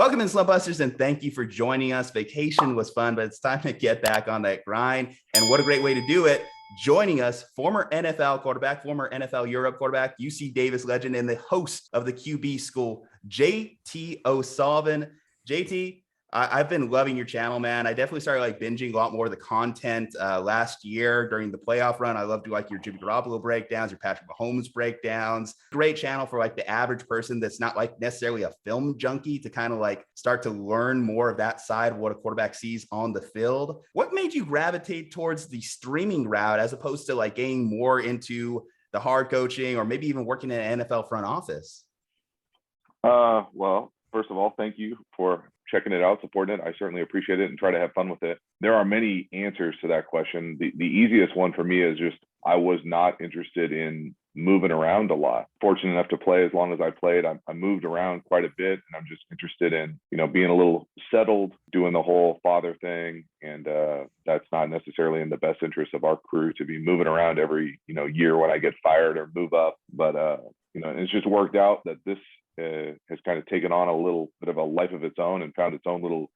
Welcome in, Slumpbusters, and thank you for joining us. Vacation was fun, but it's time to get back on that grind. And what a great way to do it. Joining us, former NFL quarterback, former NFL Europe quarterback, UC Davis legend, and the host of the QB School, JT O'Sullivan. JT, I've been loving your channel, man. I definitely started binging a lot more of the content last year during the playoff run. I love to your Jimmy Garoppolo breakdowns, your Patrick Mahomes breakdowns. Great channel for the average person that's not necessarily a film junkie to kind of start to learn more of that side of what a quarterback sees on the field. What made you gravitate towards the streaming route as opposed to getting more into the hard coaching or maybe even working in an NFL front office? Well, first of all, thank you for checking it out, supporting it. I certainly appreciate it and try to have fun with it. There are many answers to that question. The easiest one for me is just I was not interested in moving around a lot. Fortunate enough to play as long as I played. I moved around quite a bit, and I'm just interested in, being a little settled, doing the whole father thing. And that's not necessarily in the best interest of our crew to be moving around every, year when I get fired or move up. But, it's just worked out that this has kind of taken on a little bit of a life of its own and found its own little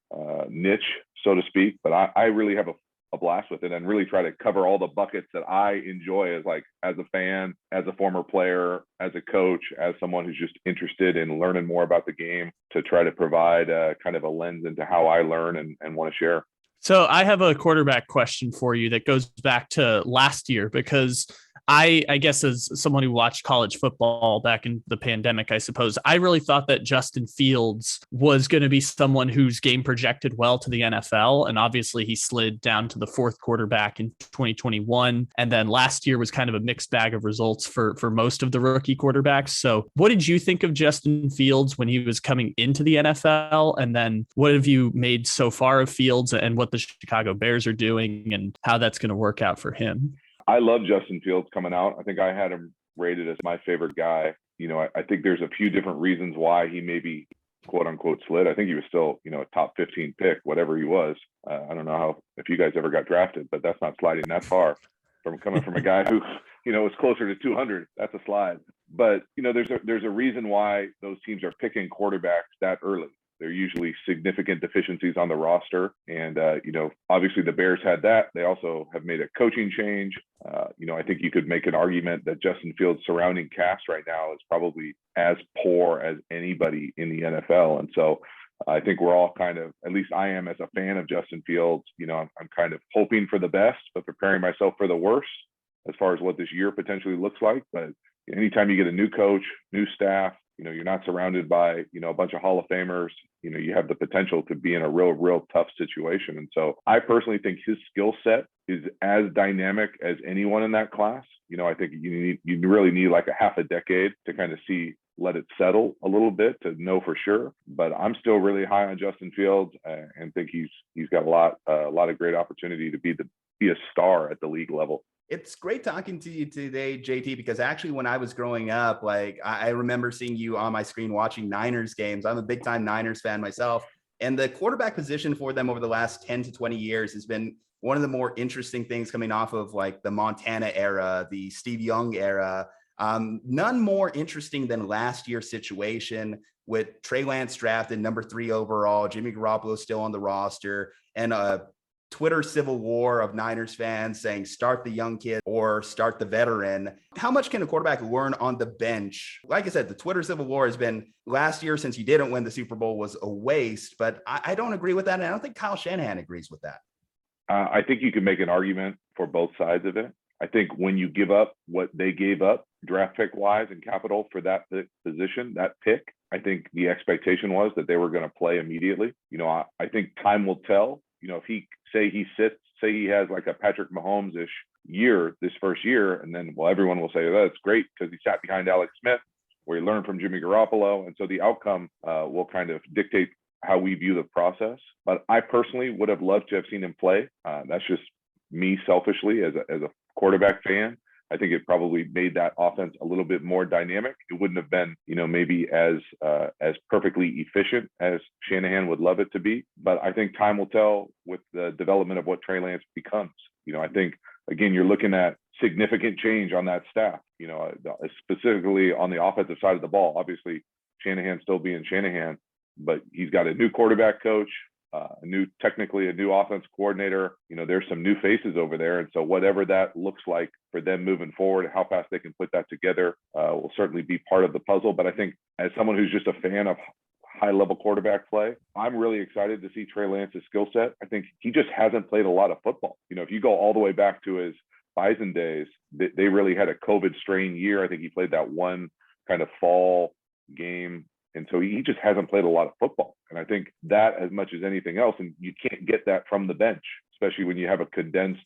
niche, so to speak. But I really have a blast with it and really try to cover all the buckets that I enjoy as a fan, as a former player, as a coach, as someone who's just interested in learning more about the game, to try to provide kind of a lens into how I learn and want to share. So I have a quarterback question for you that goes back to last year, because I guess as someone who watched college football back in the pandemic, I suppose, I really thought that Justin Fields was going to be someone whose game projected well to the NFL. And obviously he slid down to the fourth quarterback in 2021. And then last year was kind of a mixed bag of results for most of the rookie quarterbacks. So what did you think of Justin Fields when he was coming into the NFL? And then what have you made so far of Fields and what the Chicago Bears are doing and how that's going to work out for him? I love Justin Fields coming out. I think I had him rated as my favorite guy. I think there's a few different reasons why he maybe quote unquote slid. I think he was still, a top 15 pick, whatever he was. I don't know if you guys ever got drafted, but that's not sliding that far from coming from a guy who, was closer to 200. That's a slide. But, there's a reason why those teams are picking quarterbacks that early. They're usually significant deficiencies on the roster. And, obviously the Bears had that. They also have made a coaching change. I think you could make an argument that Justin Fields' surrounding cast right now is probably as poor as anybody in the NFL. And so I think we're all kind of, at least I am as a fan of Justin Fields, I'm kind of hoping for the best, but preparing myself for the worst as far as what this year potentially looks like. But anytime you get a new coach, new staff, you're not surrounded by, a bunch of Hall of Famers, you have the potential to be in a real tough situation. And so I personally think his skill set is as dynamic as anyone in that class. I think you really need a half a decade to kind of let it settle a little bit to know for sure. But I'm still really high on Justin Fields and think he's got a lot of great opportunity to be a star at the league level. It's great talking to you today, JT, because actually when I was growing up, I remember seeing you on my screen watching Niners games. I'm a big time Niners fan myself. And the quarterback position for them over the last 10 to 20 years has been one of the more interesting things coming off of the Montana era, the Steve Young era. None more interesting than last year's situation with Trey Lance drafted number 3 overall, Jimmy Garoppolo still on the roster, and Twitter civil war of Niners fans saying start the young kid or start the veteran. How much can a quarterback learn on the bench? Like I said, the Twitter civil war has been last year, since you didn't win the Super Bowl, was a waste, but I don't agree with that. And I don't think Kyle Shanahan agrees with that. I think you can make an argument for both sides of it. I think when you give up what they gave up draft pick wise and capital for that position, that pick, I think the expectation was that they were going to play immediately. I think time will tell. If he he has a Patrick Mahomes-ish year this first year, and then everyone will say, oh, that's great because he sat behind Alex Smith, where he learned from Jimmy Garoppolo, and so the outcome will kind of dictate how we view the process. But I personally would have loved to have seen him play. That's just me selfishly as a quarterback fan. I think it probably made that offense a little bit more dynamic. It wouldn't have been, maybe as perfectly efficient as Shanahan would love it to be. But I think time will tell with the development of what Trey Lance becomes. I think, again, you're looking at significant change on that staff, specifically on the offensive side of the ball. Obviously, Shanahan still being Shanahan, but he's got a new quarterback coach, technically a new offense coordinator. There's some new faces over there. And so whatever that looks like for them moving forward, how fast they can put that together will certainly be part of the puzzle. But I think as someone who's just a fan of high level quarterback play, I'm really excited to see Trey Lance's skill set. I think he just hasn't played a lot of football. If you go all the way back to his Bison days, they really had a COVID strain year. I think he played that one kind of fall game. And so he just hasn't played a lot of football. And I think that as much as anything else, and you can't get that from the bench, especially when you have a condensed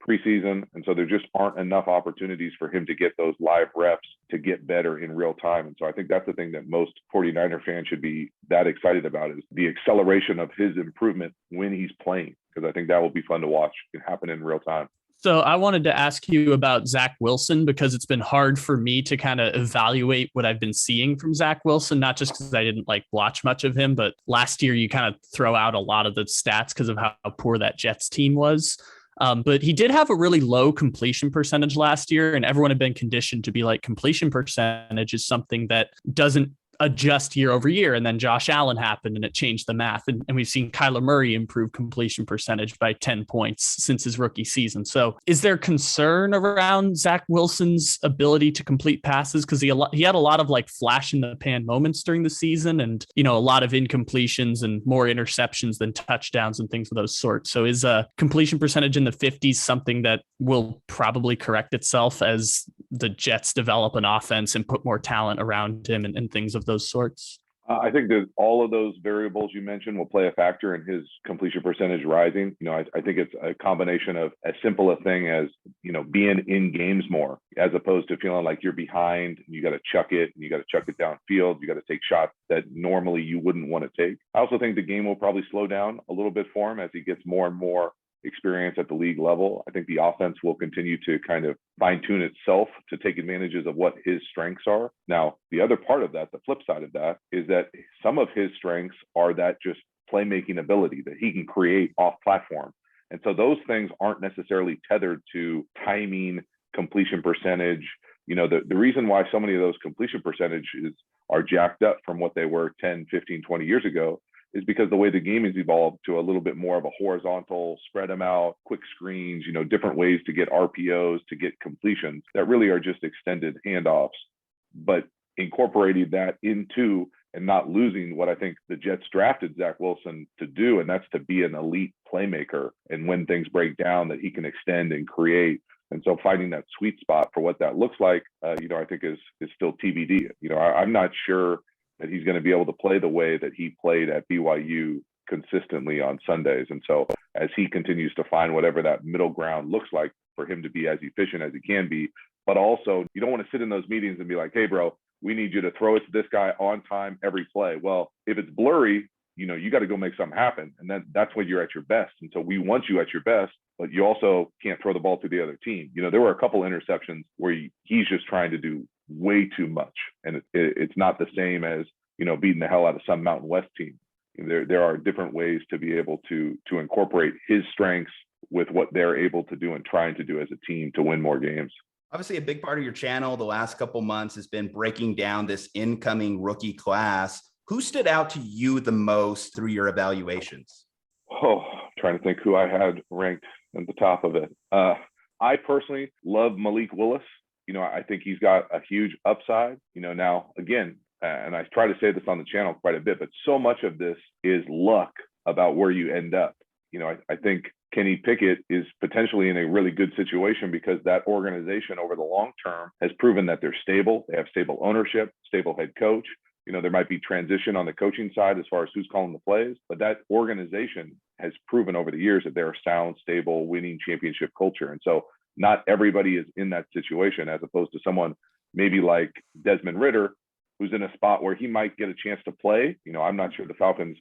preseason. And so there just aren't enough opportunities for him to get those live reps to get better in real time. And so I think that's the thing that most 49er fans should be that excited about, is the acceleration of his improvement when he's playing, because I think that will be fun to watch and happen in real time. So I wanted to ask you about Zach Wilson, because it's been hard for me to kind of evaluate what I've been seeing from Zach Wilson, not just because I didn't watch much of him, but last year you kind of throw out a lot of the stats because of how poor that Jets team was. But he did have a really low completion percentage last year, and everyone had been conditioned to be like, completion percentage is something that doesn't adjust year over year. And then Josh Allen happened and it changed the math. And we've seen Kyler Murray improve completion percentage by 10 points since his rookie season. So is there concern around Zach Wilson's ability to complete passes? Because he had a lot of flash in the pan moments during the season, and, a lot of incompletions and more interceptions than touchdowns and things of those sorts. So is a completion percentage in the 50s something that will probably correct itself as the Jets develop an offense and put more talent around him and things of those sorts? I think that all of those variables you mentioned will play a factor in his completion percentage rising. I think it's a combination of as simple a thing as, being in games more, as opposed to feeling like you're behind and you got to chuck it and you got to chuck it downfield. You got to take shots that normally you wouldn't want to take. I also think the game will probably slow down a little bit for him as he gets more and more experience at the league level. I think the offense will continue to kind of fine tune itself to take advantages of what his strengths are. Now, the other part of that, the flip side of that, is that some of his strengths are that just playmaking ability that he can create off platform. And so those things aren't necessarily tethered to timing, completion percentage. The reason why so many of those completion percentages are jacked up from what they were 10, 15, 20 years ago is because the way the game has evolved to a little bit more of a horizontal, spread them out, quick screens, different ways to get RPOs, to get completions that really are just extended handoffs, but incorporating that into and not losing what I think the Jets drafted Zach Wilson to do, and that's to be an elite playmaker. And when things break down, that he can extend and create. And so finding that sweet spot for what that looks like, I think is still TBD. I'm not sure that he's going to be able to play the way that he played at BYU consistently on Sundays. And so as he continues to find whatever that middle ground looks like for him to be as efficient as he can be, but also you don't want to sit in those meetings and be like, hey, bro, we need you to throw it to this guy on time every play. Well, if it's blurry, you got to go make something happen. And that's when you're at your best. And so we want you at your best, but you also can't throw the ball to the other team. There were a couple interceptions where he's just trying to do way too much. And it's not the same as, beating the hell out of some Mountain West team. There are different ways to be able to incorporate his strengths with what they're able to do and trying to do as a team to win more games. Obviously, a big part of your channel the last couple months has been breaking down this incoming rookie class. Who stood out to you the most through your evaluations? Trying to think who I had ranked at the top of it. I personally love Malik Willis. I think he's got a huge upside. Now, again, and I try to say this on the channel quite a bit, but so much of this is luck about where you end up. I think Kenny Pickett is potentially in a really good situation because that organization over the long term has proven that they're stable. They have stable ownership, stable head coach. There might be transition on the coaching side as far as who's calling the plays, but that organization has proven over the years that they're a sound, stable, winning championship culture. And so not everybody is in that situation, as opposed to someone maybe like Desmond Ridder, who's in a spot where he might get a chance to play. I'm not sure the Falcons,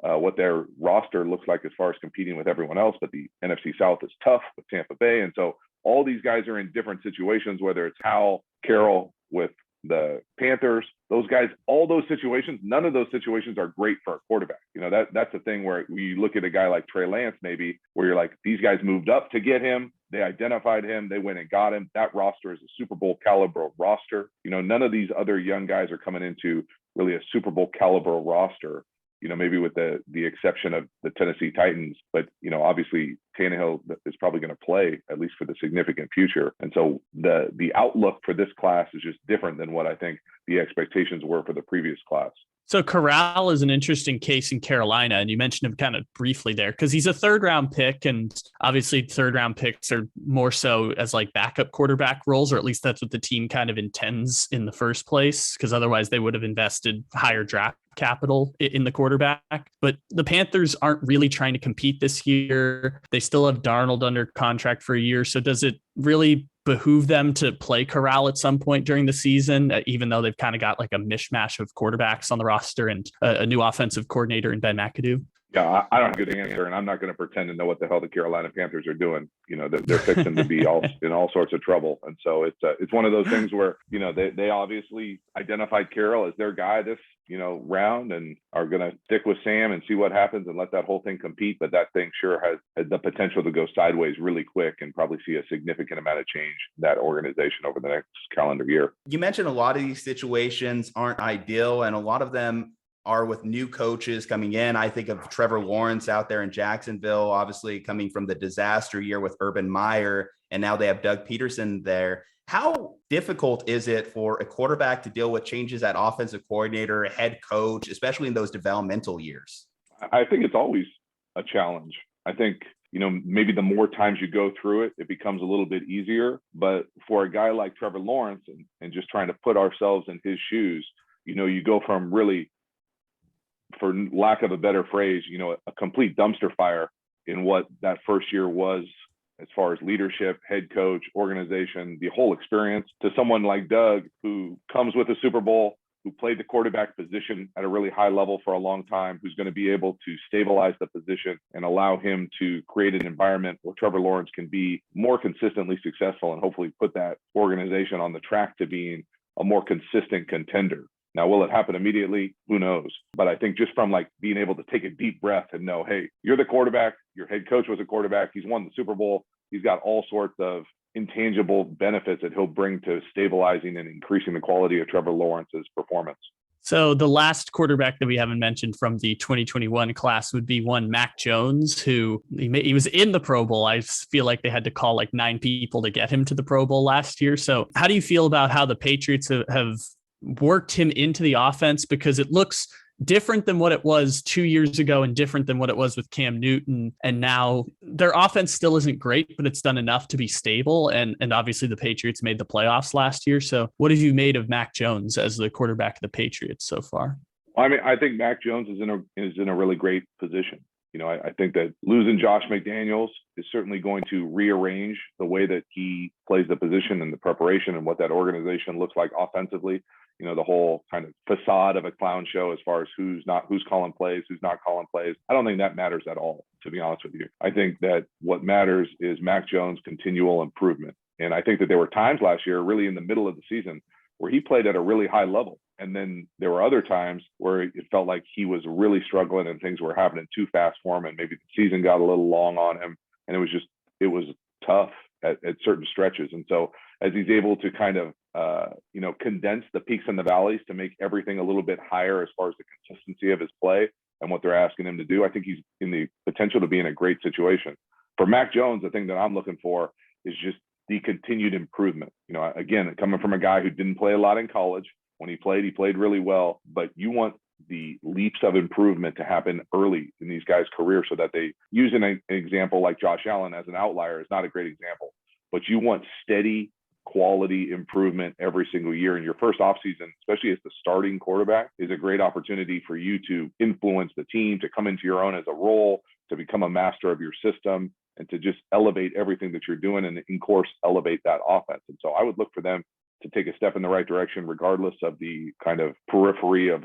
what their roster looks like as far as competing with everyone else, but the NFC South is tough with Tampa Bay. And so all these guys are in different situations, whether it's Hal Carroll with the Panthers, those guys, all those situations, none of those situations are great for a quarterback. That's the thing where you look at a guy like Trey Lance, maybe, where you're like, these guys moved up to get him. They identified him. They went and got him. That roster is a Super Bowl caliber roster. None of these other young guys are coming into really a Super Bowl caliber roster. maybe with the exception of the Tennessee Titans. But, obviously Tannehill is probably going to play at least for the significant future. And so the outlook for this class is just different than what I think the expectations were for the previous class. So Corral is an interesting case in Carolina, and you mentioned him kind of briefly there because he's a third-round pick, and obviously third-round picks are more so as like backup quarterback roles, or at least that's what the team kind of intends in the first place, because otherwise they would have invested higher draft capital in the quarterback. But the Panthers aren't really trying to compete this year. They still have Darnold under contract for a year. So does it really behoove them to play Corral at some point during the season, even though they've kind of got like a mishmash of quarterbacks on the roster and a new offensive coordinator in Ben McAdoo? Yeah, I don't have a good answer, and I'm not going to pretend to know what the hell the Carolina Panthers are doing. They're fixing to be in all sorts of trouble, and so it's one of those things where they obviously identified Carroll as their guy this round, and are going to stick with Sam and see what happens and let that whole thing compete. But that thing sure has the potential to go sideways really quick and probably see a significant amount of change in that organization over the next calendar year. You mentioned a lot of these situations aren't ideal, and a lot of them are with new coaches coming in. I think of Trevor Lawrence out there in Jacksonville, obviously coming from the disaster year with Urban Meyer, and now they have Doug Peterson there. How difficult is it for a quarterback to deal with changes at offensive coordinator, head coach, especially in those developmental years? I think it's always a challenge. I think, maybe the more times you go through it, it becomes a little bit easier. But for a guy like Trevor Lawrence and just trying to put ourselves in his shoes, you go from really, for lack of a better phrase, a complete dumpster fire in what that first year was as far as leadership, head coach, organization, the whole experience, to someone like Doug, who comes with a Super Bowl, who played the quarterback position at a really high level for a long time, who's going to be able to stabilize the position and allow him to create an environment where Trevor Lawrence can be more consistently successful and hopefully put that organization on the track to being a more consistent contender. Now, will it happen immediately? Who knows? But I think just from being able to take a deep breath and know, hey, you're the quarterback, your head coach was a quarterback, he's won the Super Bowl, he's got all sorts of intangible benefits that he'll bring to stabilizing and increasing the quality of Trevor Lawrence's performance. So the last quarterback that we haven't mentioned from the 2021 class would be one Mac Jones, who he was in the Pro Bowl. I feel like they had to call 9 people to get him to the Pro Bowl last year. So how do you feel about how the Patriots have worked him into the offense? Because it looks different than what it was 2 years ago and different than what it was with Cam Newton. And now their offense still isn't great, but it's done enough to be stable. And obviously the Patriots made the playoffs last year. So what have you made of Mac Jones as the quarterback of the Patriots so far? I mean, I think Mac Jones is in a really great position. I think that losing Josh McDaniels is certainly going to rearrange the way that he plays the position and the preparation and what that organization looks like offensively. The whole kind of facade of a clown show as far as who's calling plays, who's not calling plays. I don't think that matters at all, to be honest with you. I think that what matters is Mac Jones' continual improvement. And I think that there were times last year, really in the middle of the season, where he played at a really high level. And then there were other times where it felt like he was really struggling and things were happening too fast for him. And maybe the season got a little long on him. And it was tough at certain stretches. And so as he's able to kind of, condense the peaks and the valleys to make everything a little bit higher as far as the consistency of his play and what they're asking him to do, I think he's in the potential to be in a great situation. For Mac Jones, the thing that I'm looking for is just the continued improvement. Again, coming from a guy who didn't play a lot in college, when he played really well, but you want the leaps of improvement to happen early in these guys' careers so that they use an example like Josh Allen as an outlier is not a great example, but you want steady quality improvement every single year. In your first offseason, especially as the starting quarterback, is a great opportunity for you to influence the team, to come into your own as a role, to become a master of your system, and to just elevate everything that you're doing and, in course, elevate that offense. And so I would look for them to take a step in the right direction, regardless of the kind of periphery of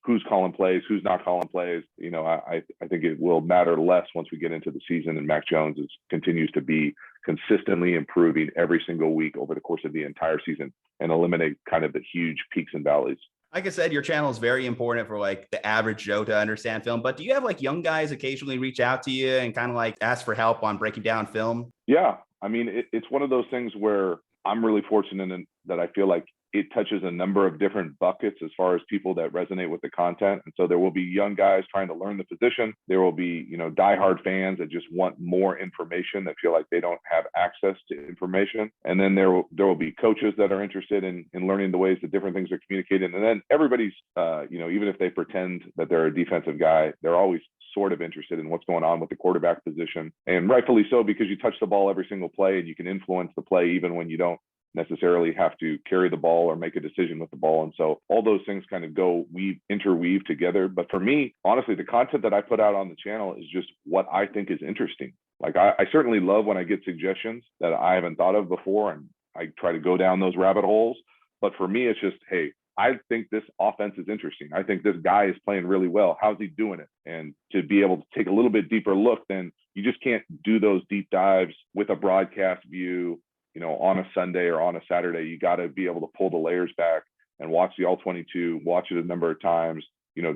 who's calling plays, who's not calling plays. I think it will matter less once we get into the season and Mac Jones continues to be consistently improving every single week over the course of the entire season and eliminate kind of the huge peaks and valleys. Like I said, your channel is very important for the average Joe to understand film, but do you have young guys occasionally reach out to you and kind of ask for help on breaking down film? Yeah. I mean, it's one of those things where I'm really fortunate in that I feel like it touches a number of different buckets as far as people that resonate with the content. And so there will be young guys trying to learn the position. There will be, diehard fans that just want more information, that feel like they don't have access to information. And then there will be coaches that are interested in learning the ways that different things are communicated. And then everybody's, even if they pretend that they're a defensive guy, they're always sort of interested in what's going on with the quarterback position. And rightfully so, because you touch the ball every single play and you can influence the play even when you don't necessarily have to carry the ball or make a decision with the ball. And so all those things kind of interweave together. But for me, honestly, the content that I put out on the channel is just what I think is interesting. Like I certainly love when I get suggestions that I haven't thought of before, and I try to go down those rabbit holes. But for me, it's just, hey, I think this offense is interesting. I think this guy is playing really well. How's he doing it? And to be able to take a little bit deeper look, then you just can't do those deep dives with a broadcast view, on a Sunday or on a Saturday. You got to be able to pull the layers back and watch the all 22, watch it a number of times,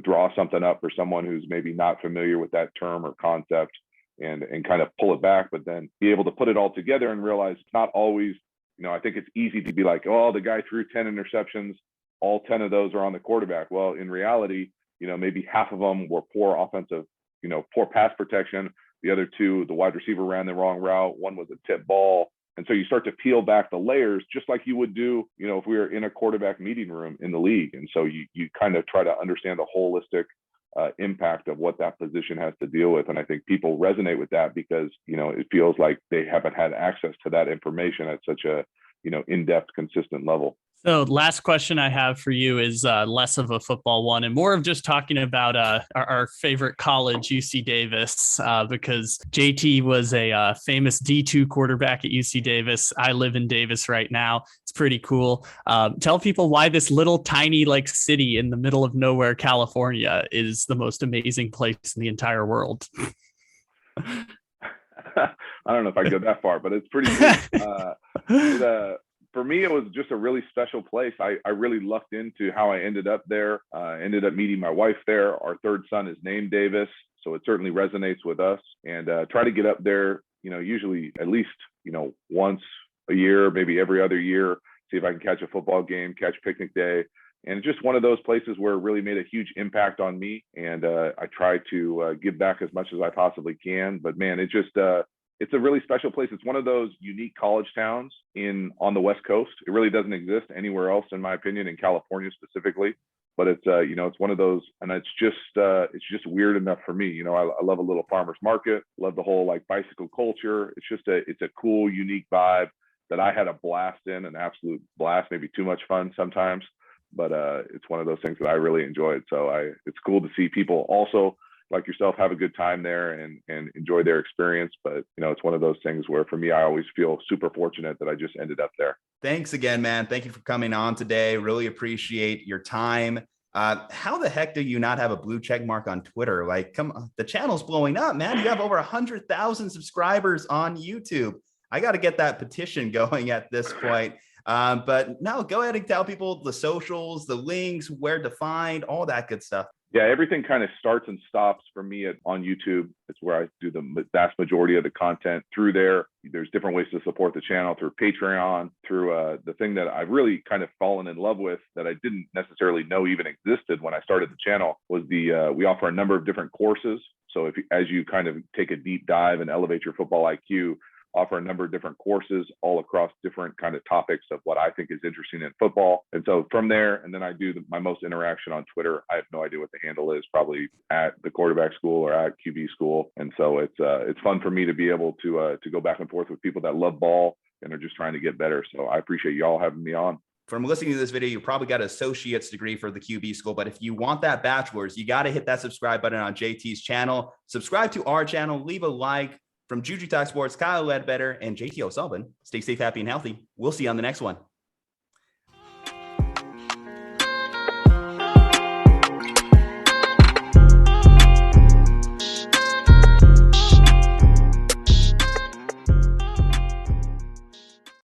draw something up for someone who's maybe not familiar with that term or concept, and kind of pull it back, but then be able to put it all together and realize it's not always, I think it's easy to be like, oh, the guy threw 10 interceptions. All 10 of those are on the quarterback. Well, in reality, maybe half of them were poor offensive, poor pass protection. The other two, the wide receiver ran the wrong route. One was a tip ball. And so you start to peel back the layers, just like you would do, if we were in a quarterback meeting room in the league. And so you kind of try to understand the holistic impact of what that position has to deal with. And I think people resonate with that because, it feels like they haven't had access to that information at such a, in-depth, consistent level. So last question I have for you is less of a football one and more of just talking about our favorite college, UC Davis, because JT was a famous D2 quarterback at UC Davis. I live in Davis right now. It's pretty cool. Tell people why this little tiny city in the middle of nowhere, California, is the most amazing place in the entire world. I don't know if I go that far, but it's pretty cool. For me, it was just a really special place. I really lucked into how I ended up there. I ended up meeting my wife there. Our third son is named Davis, so it certainly resonates with us. And try to get up there, usually at least, once a year, maybe every other year, see if I can catch a football game, catch picnic day. And just one of those places where it really made a huge impact on me. And I try to give back as much as I possibly can. But man, it's a really special place. It's one of those unique college towns on the West Coast. It really doesn't exist anywhere else, in my opinion, in California specifically. But it's it's one of those, and it's just weird enough for me. I love a little farmer's market, love the whole bicycle culture. It's a cool, unique vibe that I had a blast in, an absolute blast, maybe too much fun sometimes. But it's one of those things that I really enjoyed. So it's cool to see people also like yourself have a good time there and enjoy their experience. But it's one of those things where for me, I always feel super fortunate that I just ended up there. Thanks again, man. Thank you for coming on today. Really appreciate your time. How the heck do you not have a blue check mark on Twitter? Come on, the channel's blowing up, man. You have over 100,000 subscribers on YouTube. I got to get that petition going at this point. But no, go ahead and tell people the socials, the links, where to find, all that good stuff. Yeah, everything kind of starts and stops for me on YouTube. It's where I do the vast majority of the content through there. There's different ways to support the channel through Patreon, through the thing that I've really kind of fallen in love with that I didn't necessarily know even existed when I started the channel was we offer a number of different courses. So as you kind of take a deep dive and elevate your football IQ, offer a number of different courses all across different kind of topics of what I think is interesting in football. And so from there, and then I do my most interaction on Twitter. I have no idea what the handle is, probably at the quarterback school or at QB school. And so it's fun for me to be able to go back and forth with people that love ball and are just trying to get better. So I appreciate y'all having me on. From listening to this video, you probably got an associate's degree for the QB school, but if you want that bachelor's, you got to hit that subscribe button on JT's channel. Subscribe to our channel, leave a like. From Juju Talk Sports, Kyle Ledbetter, and JT O'Sullivan, stay safe, happy, and healthy. We'll see you on the next one.